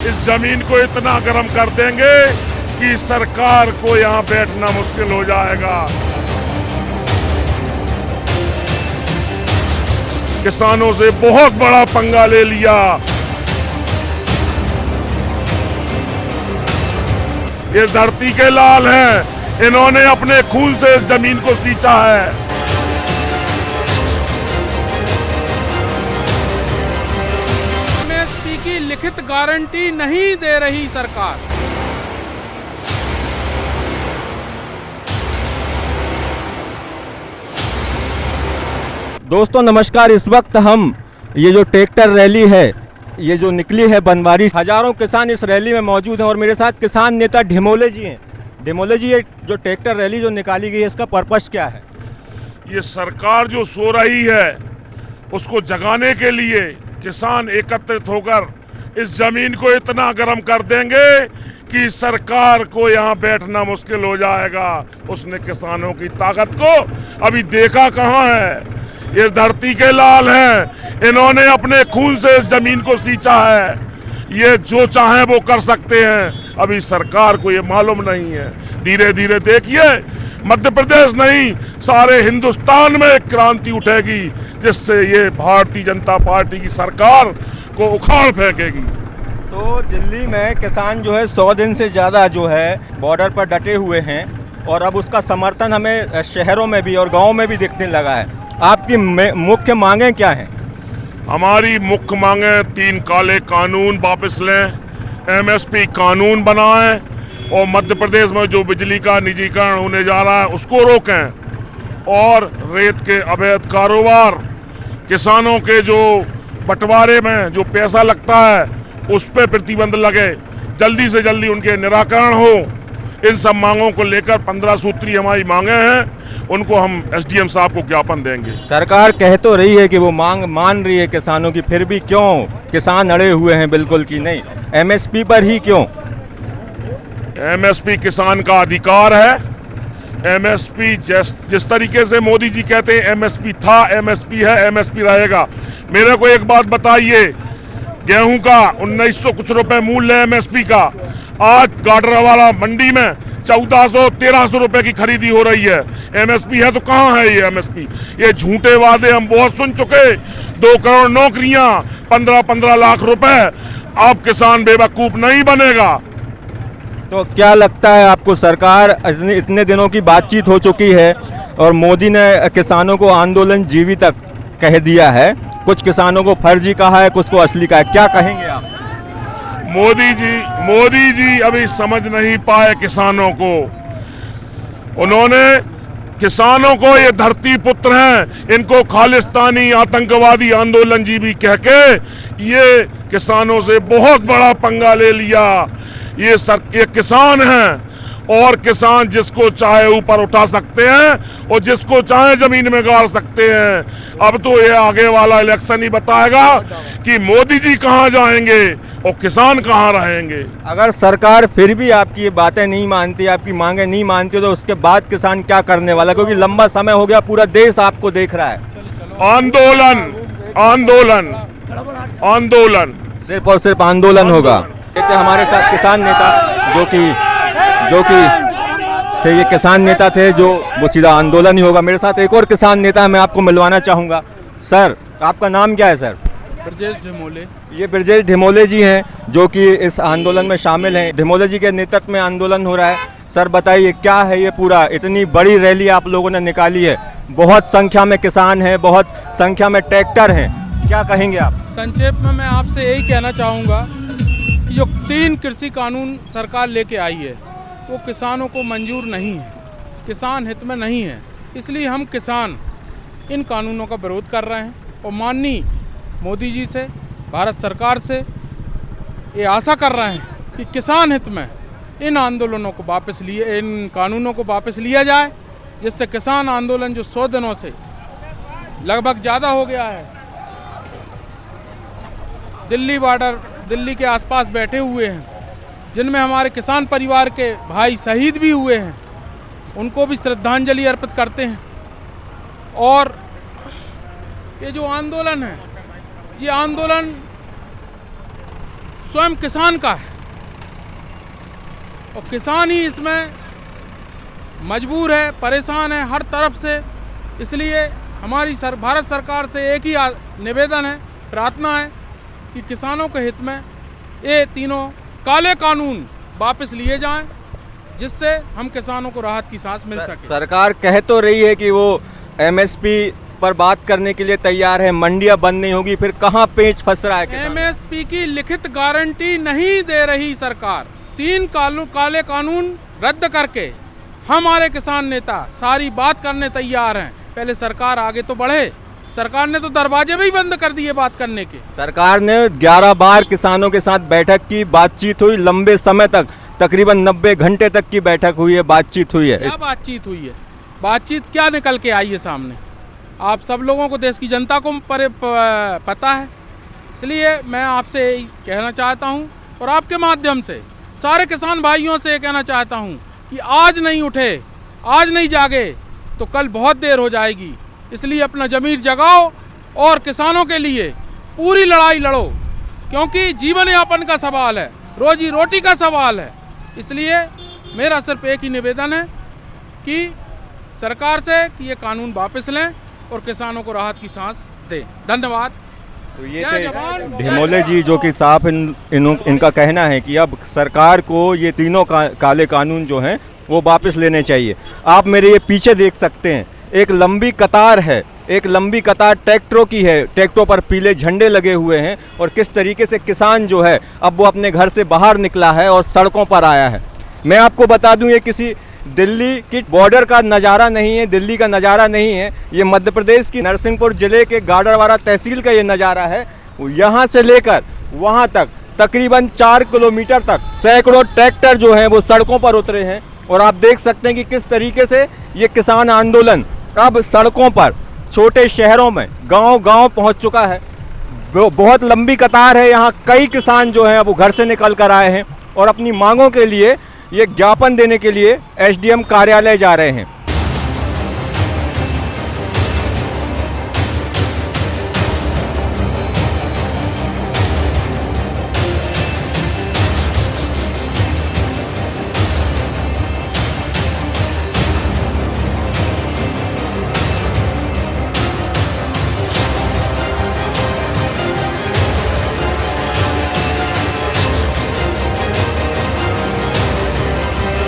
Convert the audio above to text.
इस जमीन को इतना गर्म कर देंगे कि सरकार को यहाँ बैठना मुश्किल हो जाएगा। किसानों से बहुत बड़ा पंगा ले लिया। ये धरती के लाल हैं, इन्होंने अपने खून से इस जमीन को सींचा है। एमएसपी की लिखित गारंटी नहीं दे रही सरकार। दोस्तों नमस्कार। इस वक्त हम ये जो ट्रैक्टर रैली है, ये जो निकली है बनवारी, हजारों किसान इस रैली में मौजूद हैं और मेरे साथ किसान नेता ढिमोले जी हैं। ढिमोले जी, ये जो ट्रैक्टर रैली जो निकाली गई है, इसका पर्पस क्या है? ये सरकार जो सो रही है उसको जगाने के लिए किसान एकत्रित होकर इस जमीन को इतना गर्म कर देंगे कि सरकार को यहाँ बैठना मुश्किल हो जाएगा। उसने किसानों की ताकत को अभी देखा कहाँ है। ये धरती के लाल हैं, इन्होंने अपने खून से इस जमीन को सींचा है। ये जो चाहे वो कर सकते हैं, अभी सरकार को ये मालूम नहीं है। धीरे धीरे देखिए, मध्य प्रदेश नहीं सारे हिंदुस्तान में एक क्रांति उठेगी जिससे ये भारतीय जनता पार्टी की सरकार को उखाड़ फेंकेगी। तो दिल्ली में किसान जो है 100 दिन से ज़्यादा जो है बॉर्डर पर डटे हुए हैं और अब उसका समर्थन हमें शहरों में भी और गाँव में भी दिखने लगा है। आपकी मुख्य मांगें क्या हैं? हमारी मुख्य मांगें 3 काले कानून वापस लें, एमएसपी कानून बनाएं और मध्य प्रदेश में जो बिजली का निजीकरण होने जा रहा है उसको रोकें और रेत के अवैध कारोबार, किसानों के जो बंटवारे में जो पैसा लगता है उस पर प्रतिबंध लगे, जल्दी से जल्दी उनके निराकरण हो। इन सब मांगों को लेकर 15 सूत्री हमारी मांगे हैं, उनको हम एसडीएम साहब को ज्ञापन देंगे। सरकार कह तो रही है कि वो मांग मान रही है किसानों की, फिर भी क्यों किसान अड़े हुए हैं बिल्कुल कि नहीं? एमएसपी पर ही क्यों? एमएसपी किसान का अधिकार है। एमएसपी जिस तरीके से मोदी जी कहते हैं एमएसपी था, एमएसपी है, एमएसपी रहेगा। मेरे को एक बात बताइए, गेहूं का 1900 कुछ रुपए मूल्य है एमएसपी का, आज गाडरवाला मंडी में 1400-1300 रुपए की खरीदी हो रही है। एमएसपी है तो कहाँ है ये एमएसपी? ये झूठे वादे हम बहुत सुन चुके। 2 करोड़ नौकरियां, 15-15 लाख रुपए। अब किसान बेवकूफ नहीं बनेगा। तो क्या लगता है आपको, सरकार इतने दिनों की बातचीत हो चुकी है और मोदी ने किसानों को आंदोलन जीवी तक कह दिया है, कुछ किसानों को फर्जी कहा है, कुछ को असली कहा है, क्या कहेंगे आप? मोदी जी अभी समझ नहीं पाए किसानों को। उन्होंने किसानों को ये धरती पुत्र हैं, इनको खालिस्तानी आतंकवादी आंदोलन जीवी कह के ये किसानों से बहुत बड़ा पंगा ले लिया। ये किसान हैं और किसान जिसको चाहे ऊपर उठा सकते हैं और जिसको चाहे जमीन में गाड़ सकते हैं। अब तो ये आगे वाला इलेक्शन ही बताएगा कि मोदी जी कहां जाएंगे और किसान कहां रहेंगे। अगर सरकार फिर भी आपकी ये बातें नहीं मानती, आपकी मांगे नहीं मानती, तो उसके बाद किसान क्या करने वाला? क्योंकि लंबा समय हो गया, पूरा देश आपको देख रहा है। आंदोलन आंदोलन आंदोलन, सिर्फ और सिर्फ आंदोलन होगा। देखते हमारे साथ किसान नेता जो कि थे, ये किसान नेता थे जो वो सीधा आंदोलन ही होगा। मेरे साथ एक और किसान नेता है, मैं आपको मिलवाना चाहूँगा। सर, आपका नाम क्या है सर? ब्रजेश ढिमोले। ये ब्रजेश ढिमोले जी हैं जो कि इस आंदोलन में शामिल हैं। ढिमोले जी के नेतृत्व में आंदोलन हो रहा है। सर बताइए, क्या है ये पूरा, इतनी बड़ी रैली आप लोगों ने निकाली है, बहुत संख्या में किसान हैं, बहुत संख्या में ट्रैक्टर हैं, क्या कहेंगे आप? संक्षेप में मैं आपसे यही कहना चाहूँगा कि जो 3 कृषि कानून सरकार लेके आई है वो किसानों को मंजूर नहीं है, किसान हित में नहीं है। इसलिए हम किसान इन कानूनों का विरोध कर रहे हैं और माननीय मोदी जी से, भारत सरकार से ये आशा कर रहे हैं कि किसान हित में इन आंदोलनों को वापस लिए, इन कानूनों को वापस लिया जाए, जिससे किसान आंदोलन जो 100 दिनों से लगभग ज़्यादा हो गया है, दिल्ली बॉर्डर, दिल्ली के आसपास बैठे हुए हैं, जिनमें हमारे किसान परिवार के भाई शहीद भी हुए हैं, उनको भी श्रद्धांजलि अर्पित करते हैं। और ये जो आंदोलन है, ये आंदोलन स्वयं किसान का है और किसान ही इसमें मजबूर है, परेशान है हर तरफ से। इसलिए हमारी भारत सरकार से एक ही निवेदन है, प्रार्थना है कि किसानों के हित में ये तीनों काले कानून वापस लिए जाएं, जिससे हम किसानों को राहत की सांस मिल सके। सरकार कह तो रही है कि वो एमएसपी पर बात करने के लिए तैयार है, मंडियां बंद नहीं होगी, फिर कहां पेच फंस रहा है? एमएसपी की लिखित गारंटी नहीं दे रही सरकार। 3 काले कानून रद्द करके हमारे किसान नेता सारी बात करने तैयार हैं। पहले सरकार आगे तो बढ़े। सरकार ने तो दरवाजे भी बंद कर दिए बात करने के। सरकार ने 11 बार किसानों के साथ बैठक की, बातचीत हुई, लंबे समय तक, तकरीबन 90 घंटे तक की बैठक हुई है, बातचीत हुई है। क्या बातचीत हुई है? बातचीत क्या निकल के आई है सामने? आप सब लोगों को, देश की जनता को पता है। इसलिए मैं आपसे यही कहना चाहता हूँ और आपके माध्यम से सारे किसान भाइयों से कहना चाहता हूँ कि आज नहीं उठे, आज नहीं जागे तो कल बहुत देर हो जाएगी। इसलिए अपना ज़मीर जगाओ और किसानों के लिए पूरी लड़ाई लड़ो, क्योंकि जीवन यापन का सवाल है, रोजी रोटी का सवाल है। इसलिए मेरा सिर्फ एक ही निवेदन है कि सरकार से कि ये कानून वापस लें और किसानों को राहत की सांस दें। धन्यवाद। तो ये थे ढिमोले जी, जो कि साफ इनका कहना है कि अब सरकार को ये तीनों काले कानून जो हैं वो वापस लेने चाहिए। आप मेरे ये पीछे देख सकते हैं, एक लंबी कतार है, एक लंबी कतार ट्रैक्टरों की है, ट्रैक्टरों पर पीले झंडे लगे हुए हैं और किस तरीके से किसान जो है अब वो अपने घर से बाहर निकला है और सड़कों पर आया है। मैं आपको बता दूं, ये किसी दिल्ली की बॉर्डर का नज़ारा नहीं है, दिल्ली का नज़ारा नहीं है, ये मध्य प्रदेश की नरसिंहपुर ज़िले के गाडरवारा तहसील का ये नज़ारा है। यहाँ से लेकर वहाँ तक तकरीबन 4 किलोमीटर तक सैकड़ों ट्रैक्टर जो हैं वो सड़कों पर उतरे हैं और आप देख सकते हैं कि किस तरीके से ये किसान आंदोलन अब सड़कों पर, छोटे शहरों में, गांव-गांव पहुंच चुका है। बहुत लंबी कतार है। यहाँ कई किसान जो हैं वो घर से निकल कर आए हैं और अपनी मांगों के लिए ये ज्ञापन देने के लिए एसडीएम कार्यालय जा रहे हैं।